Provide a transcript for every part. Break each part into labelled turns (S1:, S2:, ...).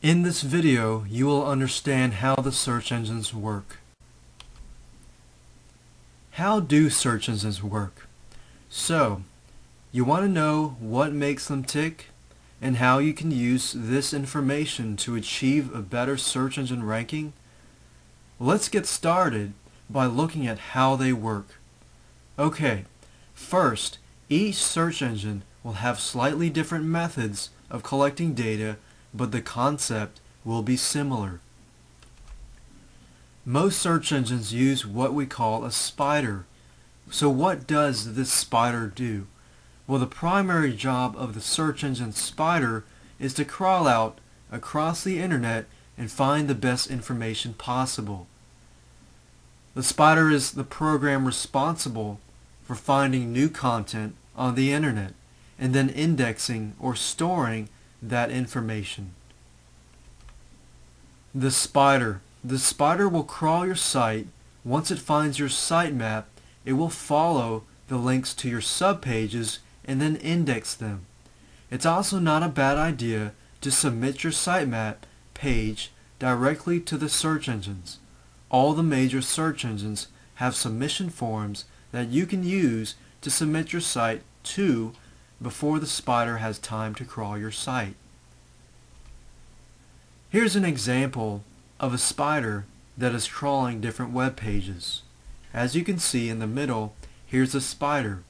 S1: In this video, you will understand how the search engines work. How do search engines work? So, you want to know what makes them tick and how you can use this information to achieve a better search engine ranking? Let's get started by looking at how they work. Okay, first, each search engine will have slightly different methods of collecting data, but the concept will be similar. Most search engines use what we call a spider. So what does this spider do? Well, the primary job of the search engine spider is to crawl out across the internet and find the best information possible. The spider is the program responsible for finding new content on the internet and then indexing or storing that information. The spider will crawl your site. Once it finds your sitemap, it will follow the links to your subpages and then index them. It's also not a bad idea to submit your sitemap page directly to the search engines. All the major search engines have submission forms that you can use to submit your site to before the spider has time to crawl your site. Here's an example of a spider that is crawling different web pages. As you can see in the middle, here's a spider.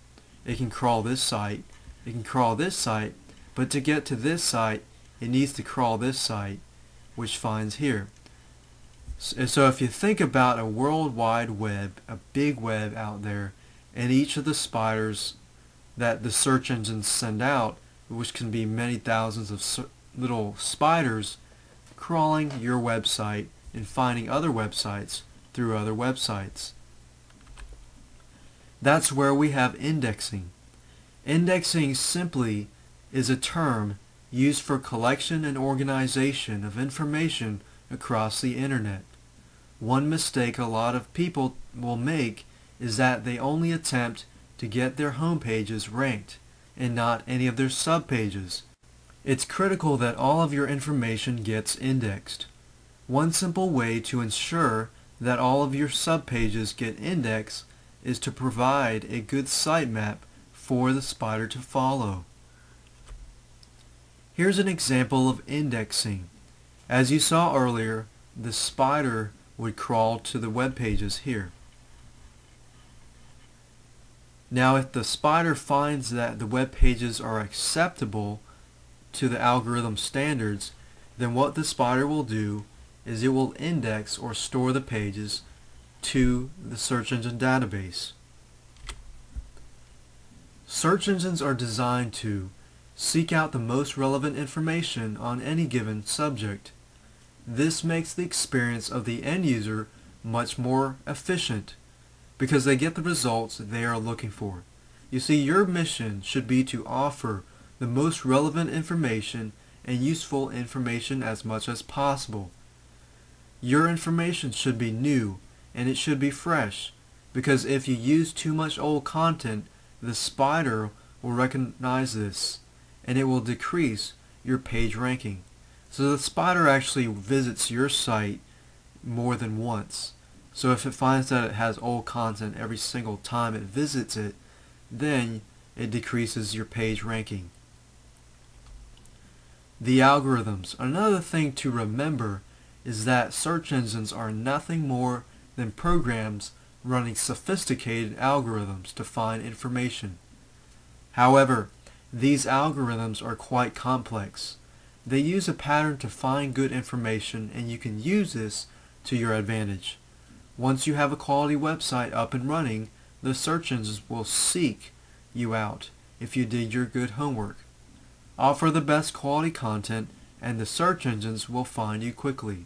S1: It can crawl this site, it can crawl this site, but to get to this site, it needs to crawl this site, which finds here. So if you think about a world wide web, a big web out there, and each of the spiders that the search engines send out, which can be many thousands of little spiders, crawling your website and finding other websites through other websites. That's where we have indexing. Indexing simply is a term used for collection and organization of information across the internet. One mistake a lot of people will make is that they only attempt to get their home pages ranked and not any of their subpages. It's critical that all of your information gets indexed. One simple way to ensure that all of your subpages get indexed is to provide a good sitemap for the spider to follow. Here's an example of indexing. As you saw earlier, the spider would crawl to the web pages here. Now if the spider finds that the web pages are acceptable to the algorithm standards, then what the spider will do is it will index or store the pages to the search engine database. Search engines are designed to seek out the most relevant information on any given subject. This makes the experience of the end user much more efficient because they get the results they are looking for. You see, your mission should be to offer the most relevant information and useful information as much as possible. Your information should be new and it should be fresh, because if you use too much old content, the spider will recognize this and it will decrease your page ranking. So the spider actually visits your site more than once. So if it finds that it has old content every single time it visits it, then it decreases your page ranking. The algorithms. Another thing to remember is that search engines are nothing more than programs running sophisticated algorithms to find information. However, these algorithms are quite complex. They use a pattern to find good information, and you can use this to your advantage. Once you have a quality website up and running, the search engines will seek you out if you did your good homework. Offer the best quality content and the search engines will find you quickly.